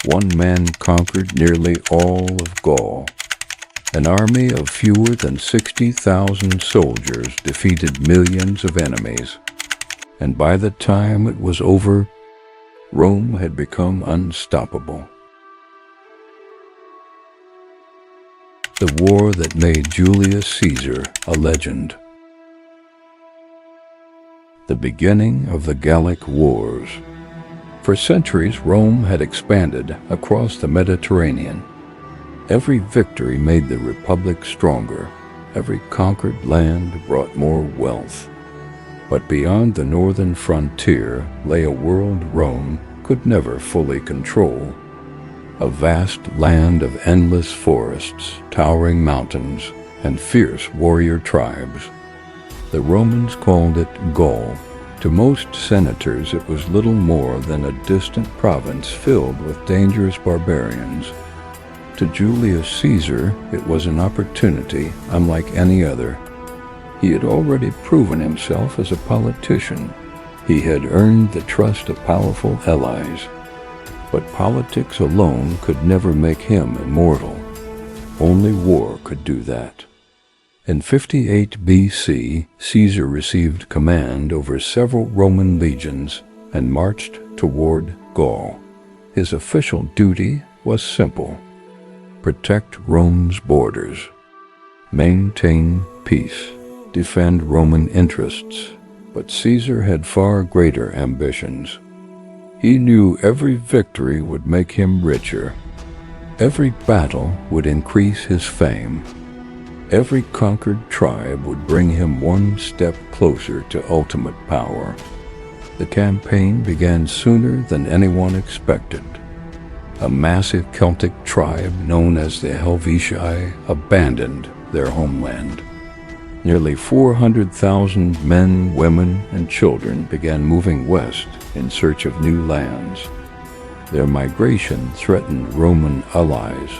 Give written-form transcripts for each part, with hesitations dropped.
one man conquered nearly all of Gaul. An army of fewer than 60,000 soldiers defeated millions of enemies, and by the time it was over, Rome had become unstoppable. The war that made Julius Caesar a legend. The beginning of the Gallic Wars. For centuries, Rome had expanded across the Mediterranean. Every victory made the Republic stronger. Every conquered land brought more wealth. But beyond the northern frontier lay a world Rome could never fully control. A vast land of endless forests, towering mountains, and fierce warrior tribes. The Romans called it Gaul. To most senators, it was little more than a distant province filled with dangerous barbarians. To Julius Caesar, it was an opportunity unlike any other. He had already proven himself as a politician. He had earned the trust of powerful allies. But politics alone could never make him immortal. Only war could do that. In 58 BC, Caesar received command over several Roman legions and marched toward Gaul. His official duty was simple: protect Rome's borders, maintain peace, defend Roman interests. But Caesar had far greater ambitions. He knew every victory would make him richer. Every battle would increase his fame. Every conquered tribe would bring him one step closer to ultimate power. The campaign began sooner than anyone expected. A massive Celtic tribe known as the Helvetii abandoned their homeland. Nearly 400,000 men, women, and children began moving west in search of new lands. Their migration threatened Roman allies.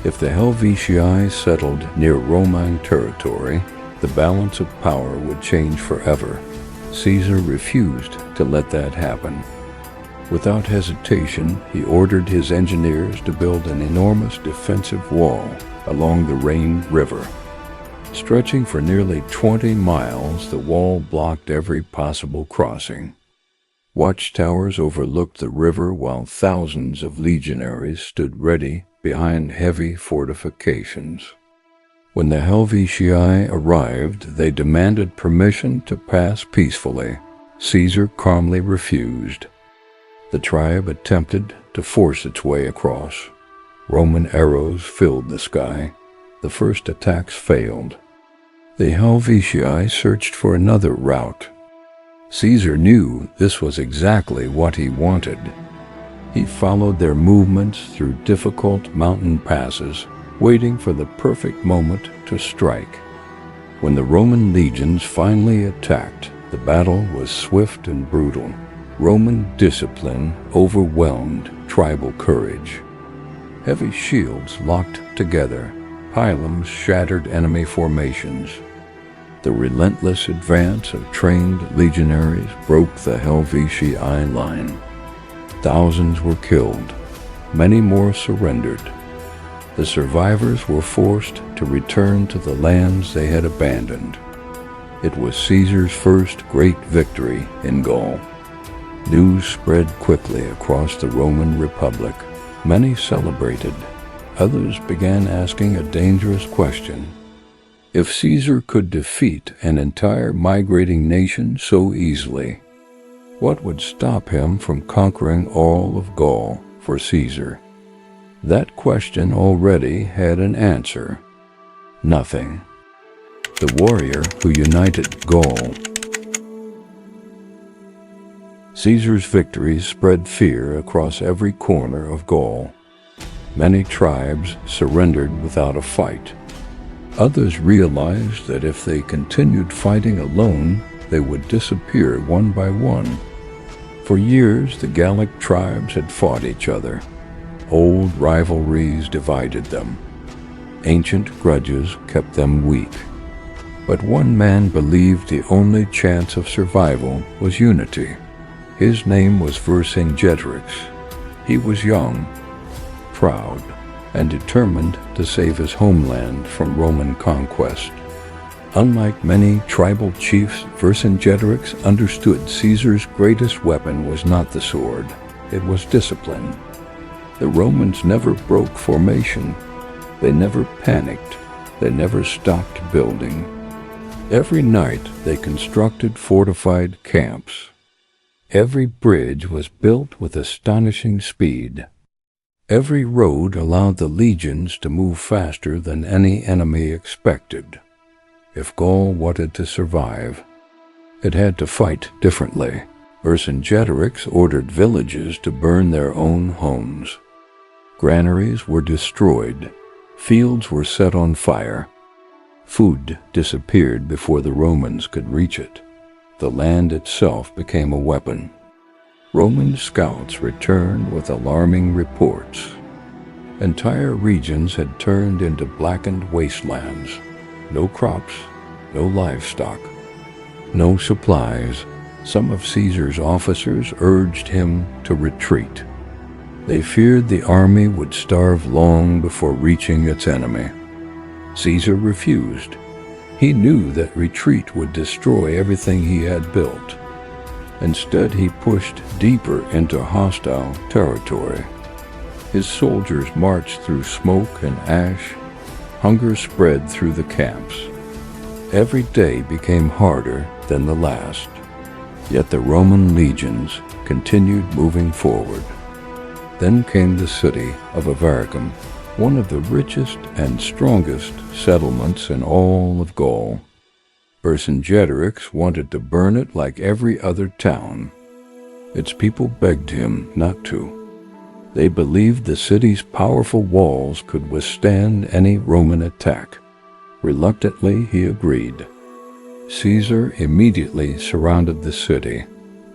If the Helvetii settled near Roman territory, the balance of power would change forever. Caesar refused to let that happen. Without hesitation, he ordered his engineers to build an enormous defensive wall along the Rhine River. Stretching for nearly 20 miles, the wall blocked every possible crossing. Watchtowers overlooked the river while thousands of legionaries stood ready behind heavy fortifications. When the Helvetii arrived, they demanded permission to pass peacefully. Caesar calmly refused. The tribe attempted to force its way across. Roman arrows filled the sky. The first attacks failed. The Helvetii searched for another route. Caesar knew this was exactly what he wanted. He followed their movements through difficult mountain passes, waiting for the perfect moment to strike. When the Roman legions finally attacked, the battle was swift and brutal. Roman discipline overwhelmed tribal courage. Heavy shields locked together. Pylons shattered enemy formations. The relentless advance of trained legionaries broke the Helvetii line. Thousands were killed. Many more surrendered. The survivors were forced to return to the lands they had abandoned. It was Caesar's first great victory in Gaul. News spread quickly across the Roman Republic. Many celebrated. Others began asking a dangerous question. If Caesar could defeat an entire migrating nation so easily, what would stop him from conquering all of Gaul for Caesar? That question already had an answer. Nothing. The warrior who united Gaul. Caesar's victories spread fear across every corner of Gaul. Many tribes surrendered without a fight. Others realized that if they continued fighting alone, they would disappear one by one. For years, the Gallic tribes had fought each other. Old rivalries divided them. Ancient grudges kept them weak. But one man believed the only chance of survival was unity. His name was Vercingetorix. He was young, proud and determined to save his homeland from Roman conquest. Unlike many tribal chiefs, Vercingetorix understood Caesar's greatest weapon was not the sword, it was discipline. The Romans never broke formation. They never panicked. They never stopped building. Every night they constructed fortified camps. Every bridge was built with astonishing speed. Every road allowed the legions to move faster than any enemy expected. If Gaul wanted to survive, it had to fight differently. Vercingetorix ordered villages to burn their own homes. Granaries were destroyed. Fields were set on fire. Food disappeared before the Romans could reach it. The land itself became a weapon. Roman scouts returned with alarming reports. Entire regions had turned into blackened wastelands. No crops, no livestock, no supplies. Some of Caesar's officers urged him to retreat. They feared the army would starve long before reaching its enemy. Caesar refused. He knew that retreat would destroy everything he had built. Instead, he pushed deeper into hostile territory. His soldiers marched through smoke and ash. Hunger spread through the camps. Every day became harder than the last. Yet the Roman legions continued moving forward. Then came the city of Avaricum, one of the richest and strongest settlements in all of Gaul. Vercingetorix wanted to burn it like every other town. Its people begged him not to. They believed the city's powerful walls could withstand any Roman attack. Reluctantly, he agreed. Caesar immediately surrounded the city.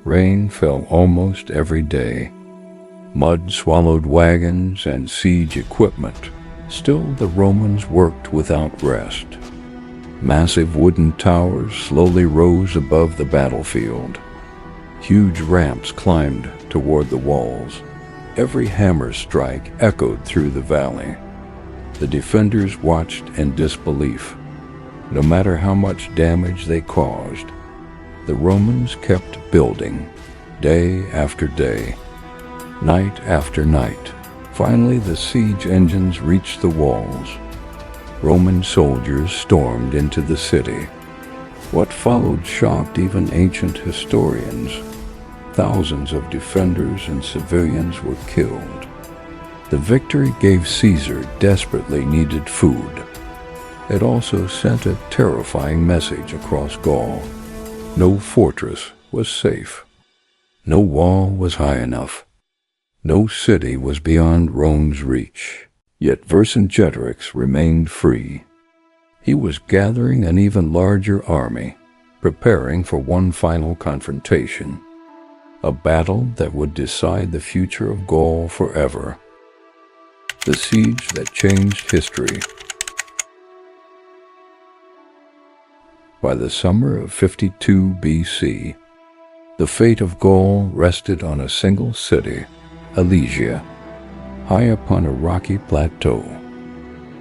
Rain fell almost every day. Mud swallowed wagons and siege equipment. Still, the Romans worked without rest. Massive wooden towers slowly rose above the battlefield. Huge ramps climbed toward the walls. Every hammer strike echoed through the valley. The defenders watched in disbelief. No matter how much damage they caused, the Romans kept building, day after day, night after night. Finally, the siege engines reached the walls. Roman soldiers stormed into the city. What followed shocked even ancient historians. Thousands of defenders and civilians were killed. The victory gave Caesar desperately needed food. It also sent a terrifying message across Gaul. No fortress was safe. No wall was high enough. No city was beyond Rome's reach. Yet Vercingetorix remained free. He was gathering an even larger army, preparing for one final confrontation, a battle that would decide the future of Gaul forever. The siege that changed history. By the summer of 52 BC, the fate of Gaul rested on a single city, Alesia, high upon a rocky plateau.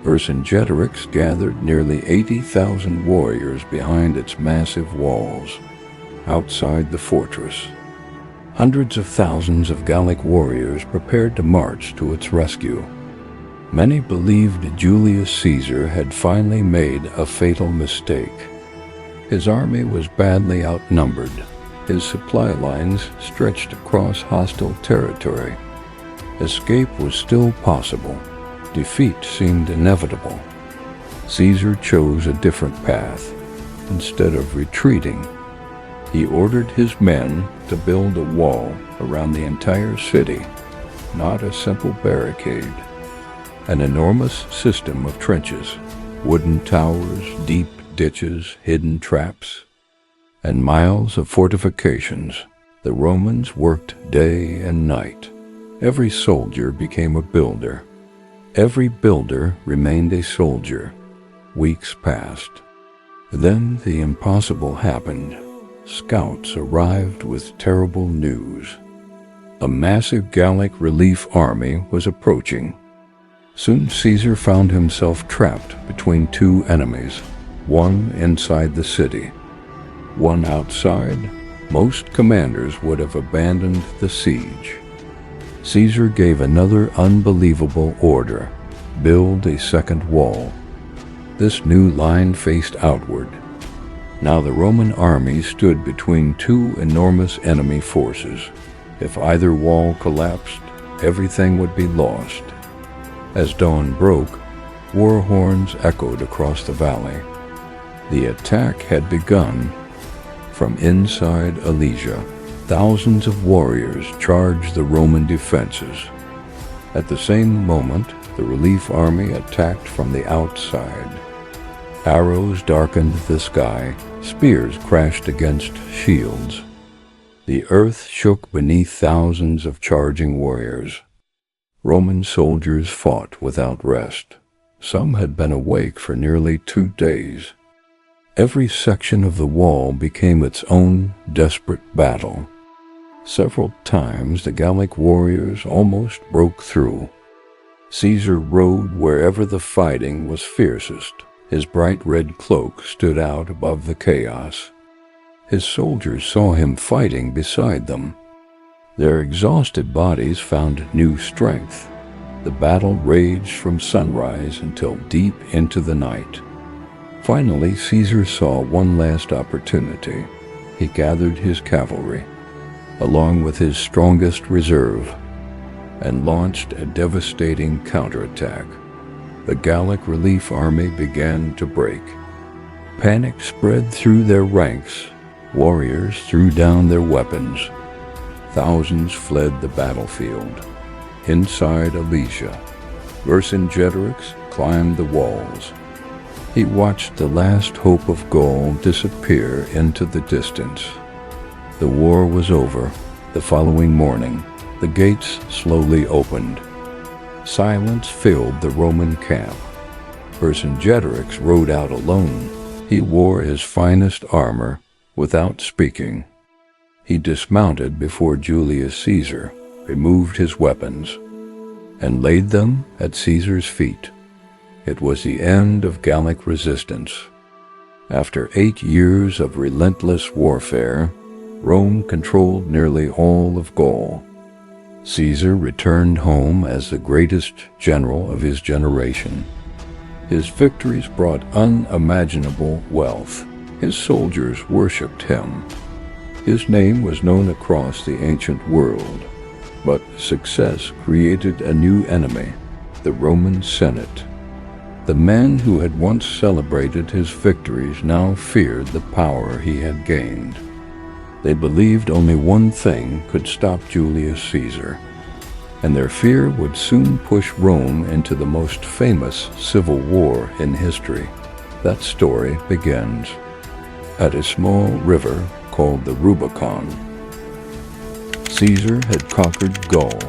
Vercingetorix gathered nearly 80,000 warriors behind its massive walls. Outside the fortress, hundreds of thousands of Gallic warriors prepared to march to its rescue. Many believed Julius Caesar had finally made a fatal mistake. His army was badly outnumbered. His supply lines stretched across hostile territory. Escape was still possible. Defeat seemed inevitable. Caesar chose a different path. Instead of retreating, he ordered his men to build a wall around the entire city, not a simple barricade. An enormous system of trenches, wooden towers, deep ditches, hidden traps, and miles of fortifications. The Romans worked day and night. Every soldier became a builder. Every builder remained a soldier. Weeks passed. Then the impossible happened. Scouts arrived with terrible news. A massive Gallic relief army was approaching. Soon Caesar found himself trapped between two enemies, one inside the city, one outside. Most commanders would have abandoned the siege. Caesar gave another unbelievable order: build a second wall. This new line faced outward. Now the Roman army stood between two enormous enemy forces. If either wall collapsed, everything would be lost. As dawn broke, war horns echoed across the valley. The attack had begun. From inside Alesia, thousands of warriors charged the Roman defenses. At the same moment, the relief army attacked from the outside. Arrows darkened the sky, spears crashed against shields. The earth shook beneath thousands of charging warriors. Roman soldiers fought without rest. Some had been awake for nearly 2 days. Every section of the wall became its own desperate battle. Several times the Gallic warriors almost broke through. Caesar rode wherever the fighting was fiercest. His bright red cloak stood out above the chaos. His soldiers saw him fighting beside them. Their exhausted bodies found new strength. The battle raged from sunrise until deep into the night. Finally, Caesar saw one last opportunity. He gathered his cavalry, along with his strongest reserve, and launched a devastating counterattack. The Gallic relief army began to break. Panic spread through their ranks. Warriors threw down their weapons. Thousands fled the battlefield. Inside Alesia, Vercingetorix climbed the walls. He watched the last hope of Gaul disappear into the distance. The war was over. The following morning, the gates slowly opened. Silence filled the Roman camp. Vercingetorix rode out alone. He wore his finest armor without speaking. He dismounted before Julius Caesar, removed his weapons, and laid them at Caesar's feet. It was the end of Gallic resistance. After 8 years of relentless warfare, Rome controlled nearly all of Gaul. Caesar returned home as the greatest general of his generation. His victories brought unimaginable wealth. His soldiers worshipped him. His name was known across the ancient world. But success created a new enemy, the Roman Senate. The men who had once celebrated his victories now feared the power he had gained. They believed only one thing could stop Julius Caesar, and their fear would soon push Rome into the most famous civil war in history. That story begins at a small river called the Rubicon. Caesar had conquered Gaul,